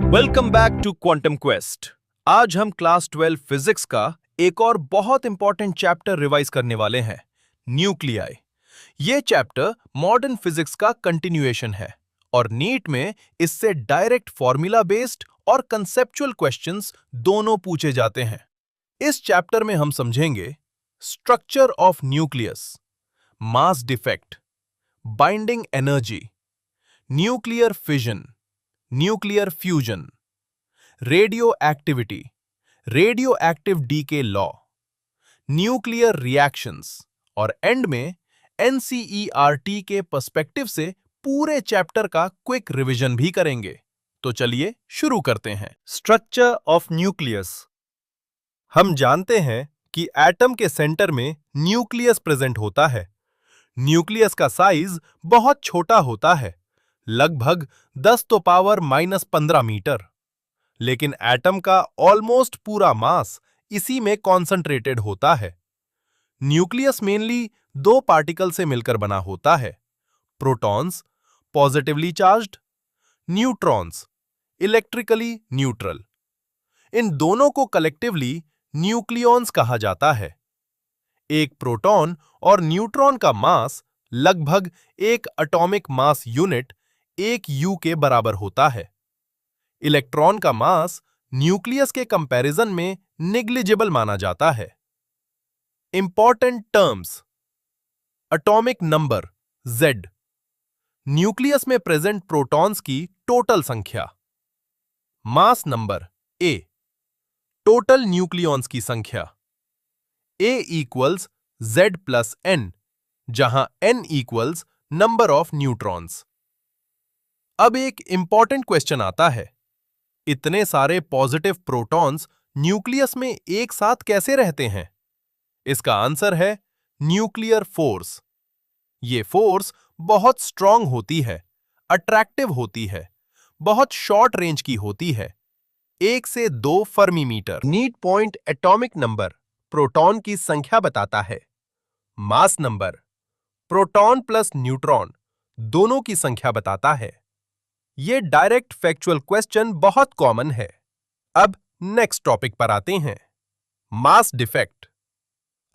Welcome back to quantum quest. आज हम class 12 physics का एक और बहुत इंपॉर्टेंट चैप्टर रिवाइज करने वाले हैं, न्यूक्लियाई। ये चैप्टर मॉडर्न फिजिक्स का कंटिन्यूएशन है और नीट में इससे डायरेक्ट फॉर्मूला बेस्ड और कंसेप्चुअल क्वेश्चंस दोनों पूछे जाते हैं। इस चैप्टर में हम समझेंगे structure of nucleus, mass defect, binding energy, nuclear fission, nuclear fusion, radioactivity, radio active decay law, nuclear reactions और एंड में एनसीईआरटी के पर्सपेक्टिव से पूरे चैप्टर का क्विक रिवीजन भी करेंगे। तो चलिए शुरू करते हैं। Structure of nucleus. हम जानते हैं कि एटम के सेंटर में न्यूक्लियस प्रेजेंट होता है। न्यूक्लियस का साइज बहुत छोटा होता है, लगभग 10⁻⁻15 मीटर। लेकिन एटम का ऑलमोस्ट पूरा मास इसी में कॉन्सेंट्रेटेड होता है। न्यूक्लियस मेनली दो पार्टिकल से मिलकर बना होता है, protons positively charged, neutrons electrically neutral. इन दोनों को कलेक्टिवली न्यूक्लियॉन्स कहा जाता है। एक प्रोटॉन और न्यूट्रॉन का मास लगभग एक एटॉमिक मास यूनिट 1 U के बराबर होता है। इलेक्ट्रॉन का मास न्यूक्लियस के कंपैरिजन में नेग्लिजिबल माना जाता है। Important terms: atomic number Z, nucleus में प्रेजेंट प्रोटॉन्स की टोटल संख्या। Mass number A, total nucleons की संख्या। A equals Z plus N, जहां N equals number of neutrons. अब एक इंपॉर्टेंट क्वेश्चन आता है, इतने सारे पॉजिटिव प्रोटॉन्स न्यूक्लियस में एक साथ कैसे रहते हैं? इसका आंसर है न्यूक्लियर फोर्स। ये फोर्स बहुत स्ट्रांग होती है, अट्रैक्टिव होती है, बहुत शॉर्ट रेंज की होती है, 1 से 2 fermi metre. NEET point atomic number proton की संख्या बताता है। Mass number proton plus neutron दोनों की संख्या बताता है। ये डायरेक्ट फैक्चुअल क्वेश्चन बहुत कॉमन है। अब नेक्स्ट टॉपिक पर आते हैं, मास डिफेक्ट।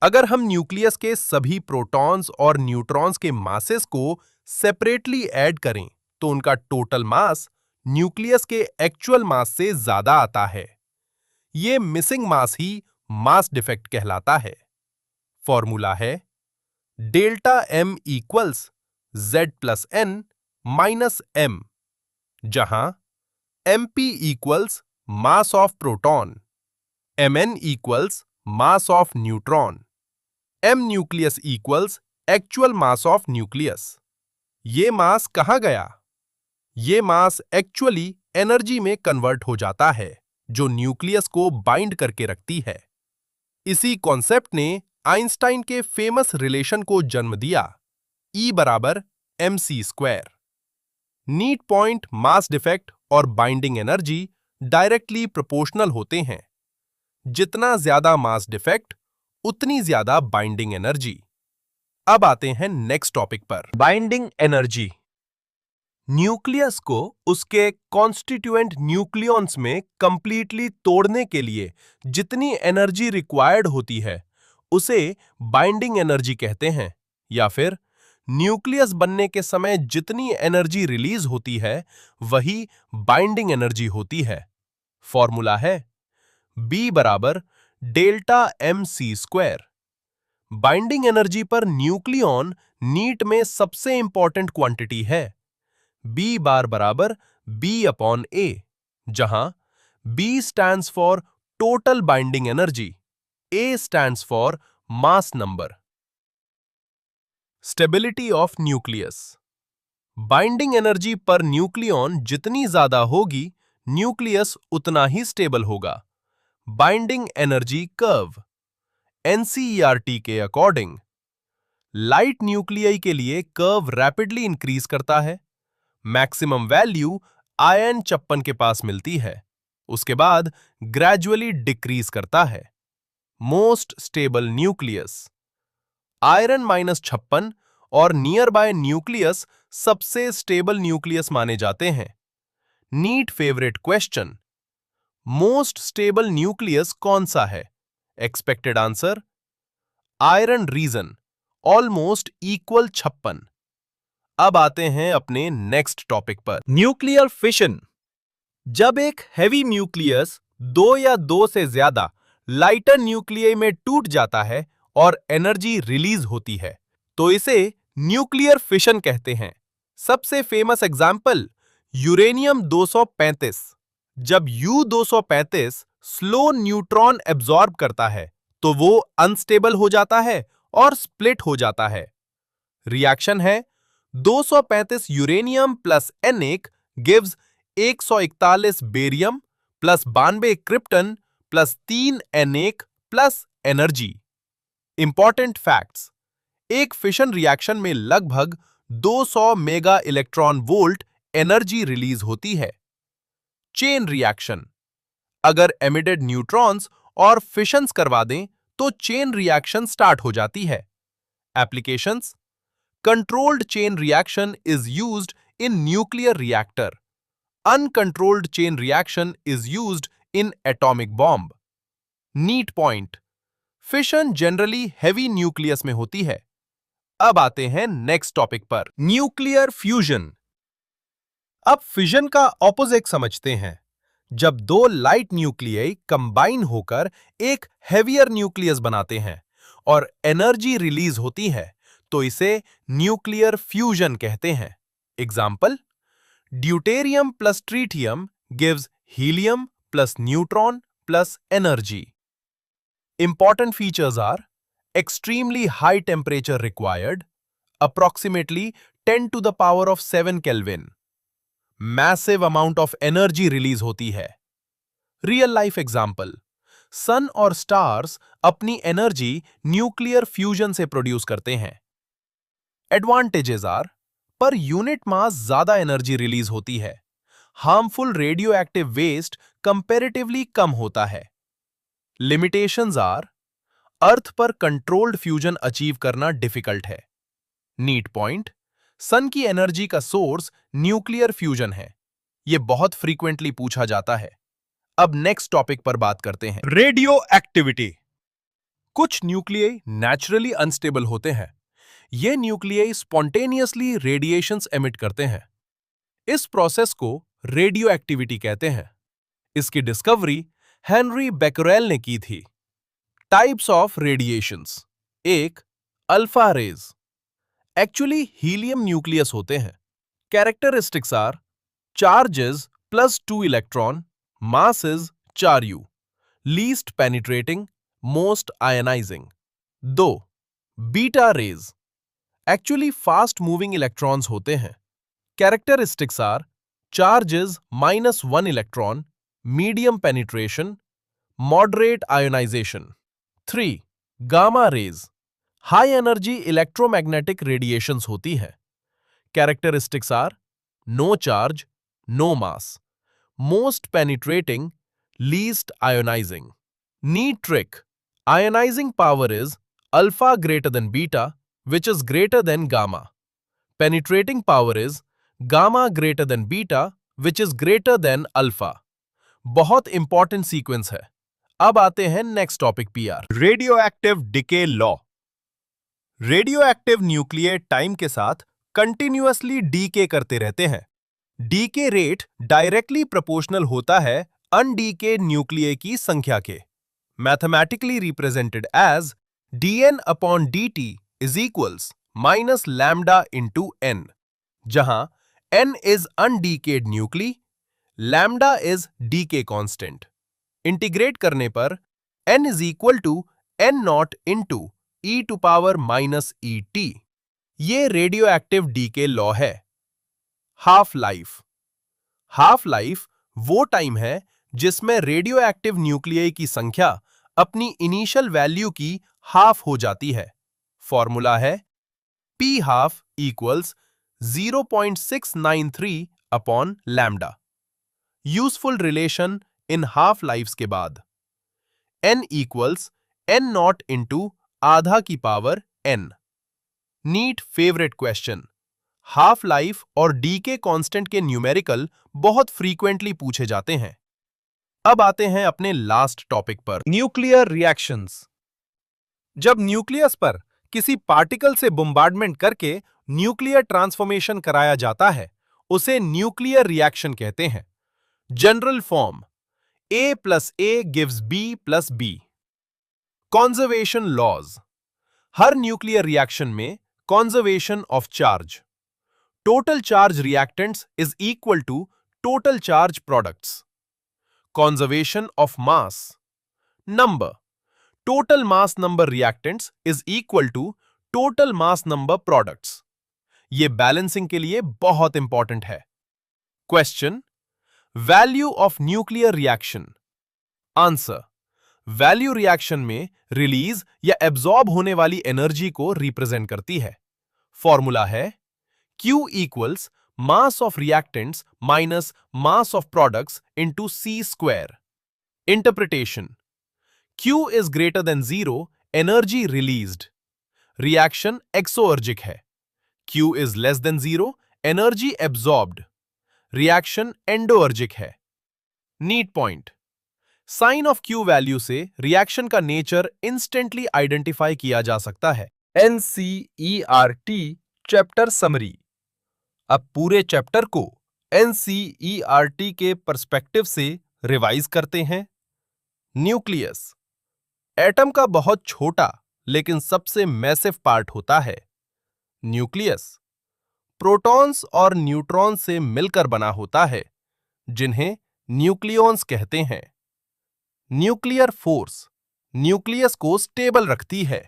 अगर हम न्यूक्लियस के सभी प्रोटॉन्स और न्यूट्रॉन्स के मासेस को सेपरेटली ऐड करें तो उनका टोटल मास न्यूक्लियस के एक्चुअल मास से ज्यादा आता है। ये मिसिंग मास ही मास डिफेक्ट कहलाता है। फॉर्मूला है delta M equals Z plus N minus M, जहां Mp equals mass of proton, Mn equals mass of neutron, M nucleus equals actual mass of nucleus. ये मास कहां गया? ये मास एक्चुअली एनर्जी में convert हो जाता है, जो न्यूक्लियस को बाइंड करके रखती है। इसी कॉन्सेप्ट ने आइंस्टाइन के फेमस रिलेशन को जन्म दिया, E बराबर mc²। Need point, mass defect और बाइंडिंग एनर्जी डायरेक्टली प्रोपोर्शनल होते हैं। जितना ज्यादा मास डिफेक्ट उतनी ज्यादा बाइंडिंग एनर्जी। अब आते हैं नेक्स्ट टॉपिक पर, बाइंडिंग एनर्जी। न्यूक्लियस को उसके कॉन्स्टिट्यूएंट न्यूक्लियॉन्स में कंप्लीटली तोड़ने के लिए जितनी एनर्जी रिक्वायर्ड होती है उसे बाइंडिंग एनर्जी कहते हैं, या फिर न्यूक्लियस बनने के समय जितनी एनर्जी रिलीज होती है वही बाइंडिंग एनर्जी होती है। फॉर्मूला है B बराबर delta mc²। Binding energy per nucleon NEET में सबसे इंपॉर्टेंट क्वांटिटी है। B बार बराबर B/A, जहां B stands for total binding energy, A stands for mass number. Stability of nucleus. Binding energy per nucleon जितनी ज्यादा होगी, न्यूक्लियस उतना ही स्टेबल होगा। Binding energy curve. एनसीईआरटी के अकॉर्डिंग लाइट न्यूक्लियाई के लिए कर्व रैपिडली इंक्रीज करता है। मैक्सिमम वैल्यू आयन 56 के पास मिलती है, उसके बाद ग्रेजुअली डिक्रीज करता है। Most stable nucleus. आयरन -56 और नियर बाय न्यूक्लियस सबसे स्टेबल न्यूक्लियस माने जाते हैं। NEET favourite question, most stable nucleus कौन सा है? Expected answer, iron region, almost equal 56। अब आते हैं अपने नेक्स्ट टॉपिक पर, न्यूक्लियर फिशन। जब एक हैवी न्यूक्लियस दो या दो से ज्यादा लाइटर न्यूक्लियई में टूट जाता है और एनर्जी रिलीज होती है तो इसे न्यूक्लियर फिशन कहते हैं। सबसे फेमस एग्जाम्पल यूरेनियम 235। जब U-235 स्लो न्यूट्रॉन एब्जॉर्ब करता है तो वो अनस्टेबल हो जाता है और स्प्लिट हो जाता है। रिएक्शन है 235 uranium plus Na gives 141 barium plus 92 krypton plus 3 Na plus energy. Important facts, एक फिशन रिएक्शन में लगभग 200 mega electron volt energy release होती है। चेन रिएक्शन, अगर एमिटेड न्यूट्रॉन्स और फिशंस करवा दें तो चेन रिएक्शन स्टार्ट हो जाती है। Applications, controlled chain reaction is used in nuclear reactor. Uncontrolled chain reaction is used in atomic bomb. NEET point, fission generally heavy nucleus में होती है। अब आते हैं नेक्स्ट टॉपिक पर, न्यूक्लियर फ्यूजन। अब फिजन का ऑपोजिट समझते हैं। जब दो लाइट न्यूक्लियई कंबाइन होकर एक हेवियर न्यूक्लियस बनाते हैं और एनर्जी रिलीज होती है तो इसे न्यूक्लियर फ्यूजन कहते हैं। Example, deuterium plus tritium gives helium plus neutron plus energy. Important features are extremely high temperature required, approximately 10 to the power of 7 Kelvin. Massive amount of energy release होती है। Real life example, सन और stars अपनी energy nuclear fusion से produce करते हैं। Advantages are, per unit mass ज्यादा energy release होती है। Harmful radio active waste comparatively कम होता है। लिमिटेशंस आर, अर्थ पर कंट्रोल्ड फ्यूजन अचीव करना डिफिकल्ट है। नीट पॉइंट, सन की एनर्जी का सोर्स न्यूक्लियर फ्यूजन है। यह बहुत फ्रीक्वेंटली पूछा जाता है। अब नेक्स्ट टॉपिक पर बात करते हैं, रेडियो एक्टिविटी। कुछ न्यूक्लियई नेचुरली अनस्टेबल होते हैं। ये न्यूक्लियई स्पॉन्टेनियसली रेडिएशंस एमिट करते हैं। इस प्रोसेस को रेडियो एक्टिविटी कहते हैं। इसकी डिस्कवरी हेनरी बेकरेल ने की थी। टाइप्स ऑफ रेडिएशंस, एक, alpha rays, actually helium nucleus होते हैं। Characteristics are, charges plus 2 electron, masses 4u, least penetrating, most ionising. दो, beta rays, actually fast moving electrons होते हैं। Characteristics are, charges -1 electron, medium penetration, moderate ionisation. 3. Gamma rays, high energy electromagnetic radiations होती है। Characteristics are, no charge, no mass, most penetrating, least ionising. NEET trick, ionising power is alpha greater than beta which is greater than gamma. Penetrating power is gamma greater than beta which is greater then alpha. बहुत important sequence है। अब आते हैं next topic PR, radio active decay law. Radio active nuclear time के साथ continuously DK करते रहते हैं। डीके रेट डायरेक्टली प्रोपोर्शनल होता है अनडीके न्यूक्लियर की संख्या के। Mathematically represented as dn upon dt is equals minus lambda into n, जहां n is undecayed nuclei, lambda is decay constant. Integrate करने पर n is equal to n naught into e to power minus et। ये radio active decay law है। Half life, half life वो time है जिसमें radio active न्यूक्लियई की संख्या अपनी इनिशियल वैल्यू की हाफ हो जाती है। फॉर्मूला है p half equals 0.693 upon lambda. Useful relation in half lives के बाद n equals n naught into आधा की power n। NEET favourite question, half life और डीके कांस्टेंट के न्यूमेरिकल बहुत फ्रीक्वेंटली पूछे जाते हैं। अब आते हैं अपने लास्ट टॉपिक पर, न्यूक्लियर रिएक्शंस। जब न्यूक्लियस पर किसी पार्टिकल से बॉम्बार्डमेंट करके न्यूक्लियर ट्रांसफॉर्मेशन कराया जाता है, उसे न्यूक्लियर रिएक्शन कहते हैं। General form: A plus A gives B plus B। Conservation laws: हर न्यूक्लियर रिएक्शन में conservation of charge. Total charge reactants is equal to total charge products. Conservation of mass number: total mass number reactants is equal to total mass number products. ये balancing के लिए बहुत important है। Question: value of nuclear reaction. Answer: value reaction में release या absorb होने वाली energy को रिप्रेजेंट करती है। फॉर्मूला है Q equals mass of reactants minus mass of products into C square. Interpretation: Q is greater than 0, energy released. Reaction exoergic है। Q is less than 0, energy absorbed. Reaction endoergic है। NEET point: sign of Q value से reaction का nature instantly identify किया जा सकता है। NCERT chapter summary. अब पूरे चैप्टर को NCERT के पर्सपेक्टिव से रिवाइज करते हैं। न्यूक्लियस: एटम का बहुत छोटा लेकिन सबसे मैसिव पार्ट होता है। न्यूक्लियस प्रोटॉन्स और न्यूट्रॉन्स से मिलकर बना होता है, जिन्हें न्यूक्लियॉन्स कहते हैं। न्यूक्लियर फोर्स न्यूक्लियस को स्टेबल रखती है।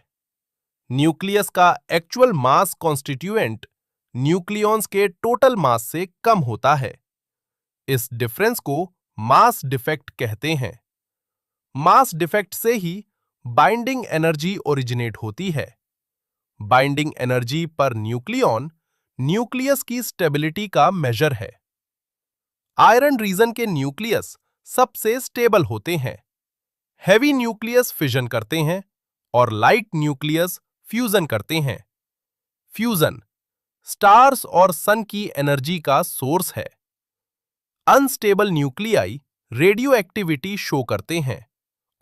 न्यूक्लियस का एक्चुअल मास कॉन्स्टिट्यूएंट न्यूक्लियॉन्स के टोटल मास से कम होता है। इस डिफरेंस को मास डिफेक्ट कहते हैं। मास डिफेक्ट से ही बाइंडिंग एनर्जी ओरिजिनेट होती है। Binding energy per nucleon nucleus की स्टेबिलिटी का मेजर है। आयरन रीजन के न्यूक्लियस सबसे स्टेबल होते हैं। हैवी न्यूक्लियस फिजन करते हैं और लाइट न्यूक्लियस फ्यूजन करते हैं। फ्यूजन स्टार्स और सन की एनर्जी का सोर्स है। Unstable nuclei radioactivity show करते हैं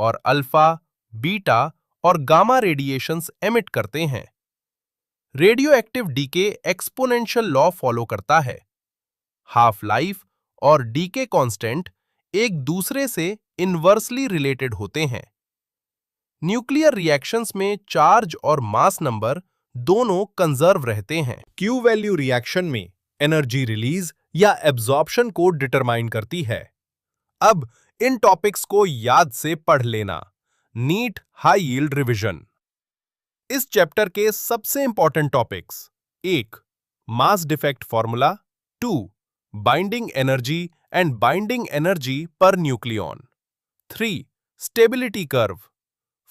और अल्फा, बीटा और गामा रेडिएशंस एमिट करते हैं। Radio active decay exponential law follow करता है। हाफ लाइफ और डीके कांस्टेंट एक दूसरे से इनवर्सली रिलेटेड होते हैं। न्यूक्लियर रिएक्शंस में चार्ज और मास नंबर दोनों कंजर्व रहते हैं। क्यू वैल्यू रिएक्शन में एनर्जी रिलीज या एब्जॉर्प्शन को डिटरमाइन करती है। अब इन टॉपिक्स को याद से पढ़ लेना। NEET high yield revision. इस चैप्टर के सबसे important topics: 1. Mass defect formula. 2. Binding energy and binding energy per nucleon. 3. Stability curve.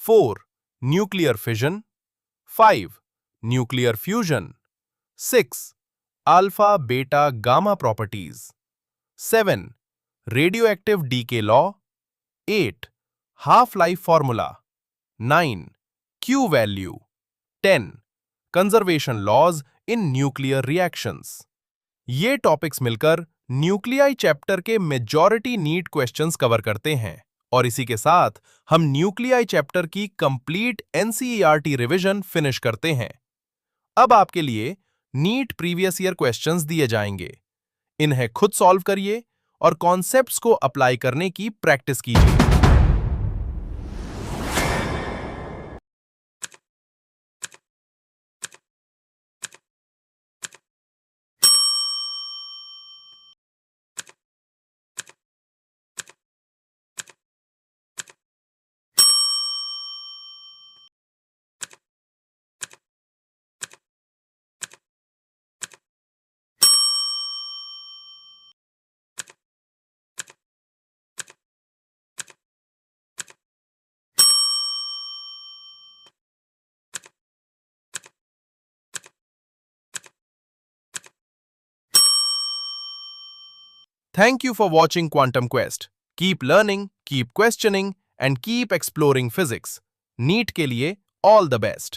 4. Nuclear fission. 5. Nuclear fusion. 6. Alpha beta gamma properties. 7. Radio active decay law. 8. Half life formula. 9. Q value. 10. Conservation laws in nuclear reactions. ये topics मिलकर nuclei chapter के majority NEET questions cover करते हैं और इसी के साथ हम न्यूक्लियाई चैप्टर की कंप्लीट एनसीईआरटी रिवीजन फिनिश करते हैं। अब आपके लिए नीट प्रीवियस ईयर क्वेश्चंस दिए जाएंगे। इन्हें खुद सॉल्व करिए और कॉन्सेप्ट्स को अप्लाई करने की प्रैक्टिस कीजिए। Thank you for watching Quantum Quest. Keep learning, keep questioning, and keep exploring physics. NEET के लिए all the best.